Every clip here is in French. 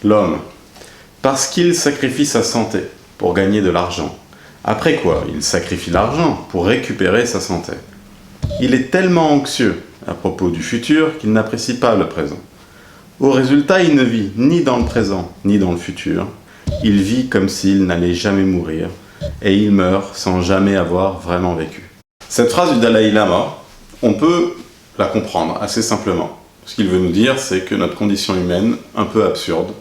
L'homme, parce qu'il sacrifie sa santé pour gagner de l'argent. Après quoi, il sacrifie l'argent pour récupérer sa santé. Il est tellement anxieux à propos du futur qu'il n'apprécie pas le présent. Au résultat, il ne vit ni dans le présent ni dans le futur. Il vit comme s'il n'allait jamais mourir et il meurt sans jamais avoir vraiment vécu. Cette phrase du Dalai Lama, on peut la comprendre assez simplement. Ce qu'il veut nous dire, c'est que notre condition humaine, un peu absurde,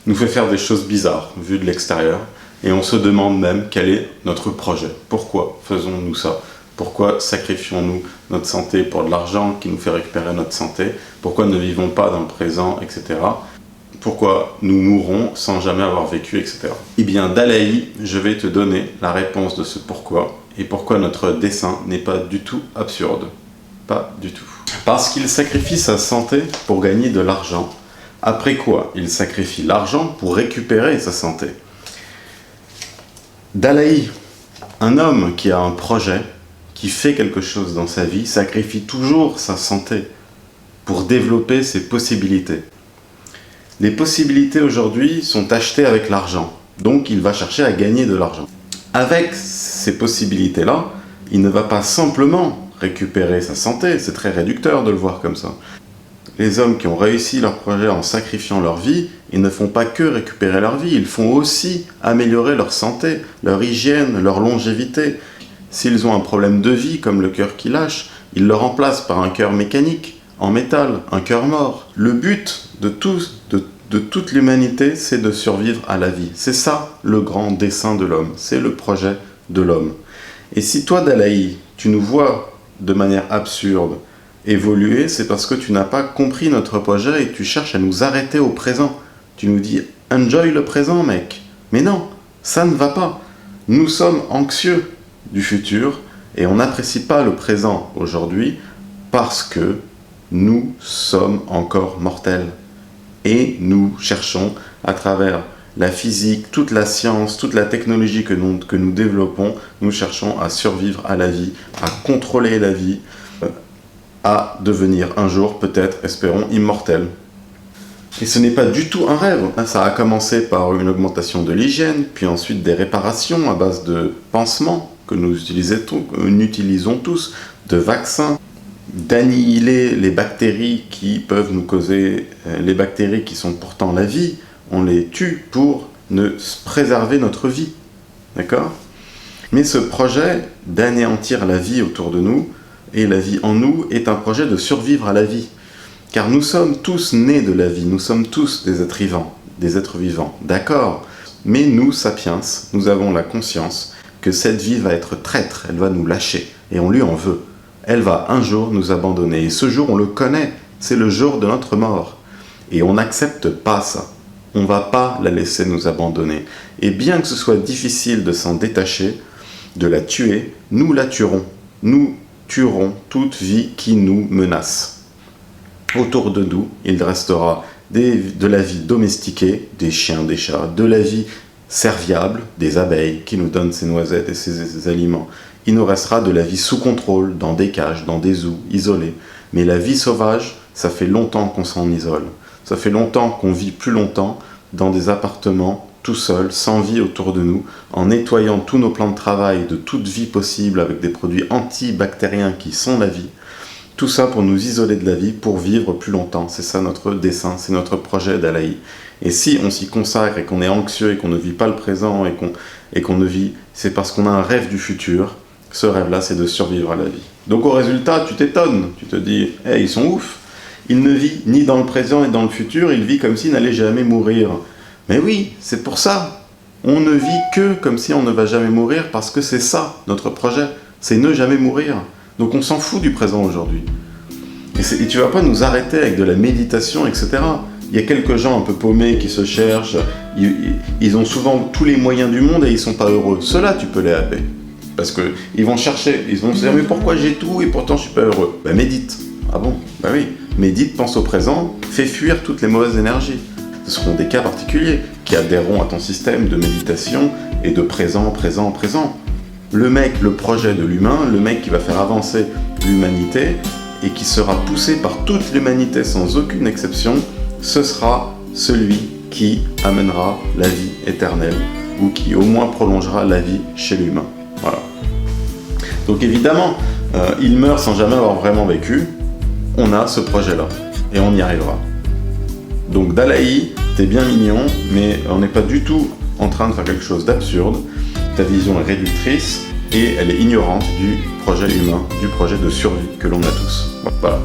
nous fait faire des choses bizarres vues de l'extérieur et on se demande même quel est notre projet. Pourquoi faisons-nous ça ? Pourquoi sacrifions-nous notre santé pour de l'argent qui nous fait récupérer notre santé? Pourquoi ne vivons pas dans le présent, etc. Pourquoi nous mourrons sans jamais avoir vécu, etc. Eh bien, Dalai, je vais te donner la réponse de ce pourquoi et pourquoi notre dessein n'est pas du tout absurde. Pas du tout. Parce qu'il sacrifie sa santé pour gagner de l'argent. Après quoi, il sacrifie l'argent pour récupérer sa santé. Dalai, un homme qui a un projet, qui fait quelque chose dans sa vie, sacrifie toujours sa santé pour développer ses possibilités. Les possibilités aujourd'hui sont achetées avec l'argent, donc il va chercher à gagner de l'argent. Avec ces possibilités-là, il ne va pas simplement récupérer sa santé, c'est très réducteur de le voir comme ça. Les hommes qui ont réussi leur projet en sacrifiant leur vie, ils ne font pas que récupérer leur vie, ils font aussi améliorer leur santé, leur hygiène, leur longévité. S'ils ont un problème de vie, comme le cœur qui lâche, ils le remplacent par un cœur mécanique, en métal, un cœur mort. Le but de toute l'humanité, c'est de survivre à la vie. C'est ça le grand dessein de l'homme, c'est le projet de l'homme. Et si toi, Dalai, tu nous vois de manière absurde évoluer, c'est parce que tu n'as pas compris notre projet et tu cherches à nous arrêter au présent. Tu nous dis « enjoy le présent, mec ». Mais non, ça ne va pas. Nous sommes anxieux du futur et on n'apprécie pas le présent aujourd'hui parce que nous sommes encore mortels et nous cherchons à travers la physique, toute la science, toute la technologie que nous développons, nous cherchons à survivre à la vie, à contrôler la vie, à devenir un jour peut-être, espérons, immortels. Et ce n'est pas du tout un rêve, ça a commencé par une augmentation de l'hygiène, puis ensuite des réparations à base de pansements que nous utilisons tous, de vaccins, d'annihiler les bactéries qui peuvent nous causer, les bactéries qui sont pourtant la vie, on les tue pour préserver notre vie, d'accord? Mais ce projet d'anéantir la vie autour de nous, et la vie en nous, est un projet de survivre à la vie. Car nous sommes tous nés de la vie, nous sommes tous des êtres vivants, d'accord? Mais nous, sapiens, nous avons la conscience que cette vie va être traître, elle va nous lâcher, et on lui en veut. Elle va un jour nous abandonner, et ce jour on le connaît, c'est le jour de notre mort. Et on n'accepte pas ça, on ne va pas la laisser nous abandonner. Et bien que ce soit difficile de s'en détacher, de la tuer, nous la tuerons. Nous tuerons toute vie qui nous menace. Autour de nous, il restera de la vie domestiquée, des chiens, des chats, de la vie serviable, des abeilles qui nous donnent ces noisettes et ces aliments. Il nous restera de la vie sous contrôle, dans des cages, dans des zoos, isolés. Mais la vie sauvage, ça fait longtemps qu'on s'en isole. Ça fait longtemps qu'on vit plus longtemps dans des appartements, tout seul, sans vie autour de nous, en nettoyant tous nos plans de travail de toute vie possible avec des produits antibactériens qui sont la vie. Tout ça pour nous isoler de la vie, pour vivre plus longtemps. C'est ça notre dessein, c'est notre projet Dalai. Et si on s'y consacre et qu'on est anxieux et qu'on ne vit pas le présent et qu'on ne vit, c'est parce qu'on a un rêve du futur. Ce rêve-là, c'est de survivre à la vie. Donc au résultat, tu t'étonnes, tu te dis « hey, ils sont ouf !» Il ne vit ni dans le présent ni dans le futur, il vit comme s'il n'allait jamais mourir. Mais oui, c'est pour ça. On ne vit que comme si on ne va jamais mourir parce que c'est ça, notre projet. C'est ne jamais mourir. Donc on s'en fout du présent aujourd'hui. Et tu vas pas nous arrêter avec de la méditation, etc. Il y a quelques gens un peu paumés qui se cherchent, ils ont souvent tous les moyens du monde et ils sont pas heureux. Ceux-là, tu peux les happer. Parce qu'ils vont chercher, ils vont se dire « mais pourquoi j'ai tout et pourtant je suis pas heureux ?» Ben médite. Ah bon? Ben oui. Médite, pense au présent, fais fuir toutes les mauvaises énergies. Ce seront des cas particuliers qui adhéreront à ton système de méditation et de présent, présent, présent. Le mec, le projet de l'humain, le mec qui va faire avancer l'humanité et qui sera poussé par toute l'humanité sans aucune exception, ce sera celui qui amènera la vie éternelle, ou qui au moins prolongera la vie chez l'humain. Voilà. Donc évidemment, il meurt sans jamais avoir vraiment vécu. On a ce projet-là, et on y arrivera. Donc Dalaï, t'es bien mignon, mais on n'est pas du tout en train de faire quelque chose d'absurde. Ta vision est réductrice, et elle est ignorante du projet humain, du projet de survie que l'on a tous. Voilà.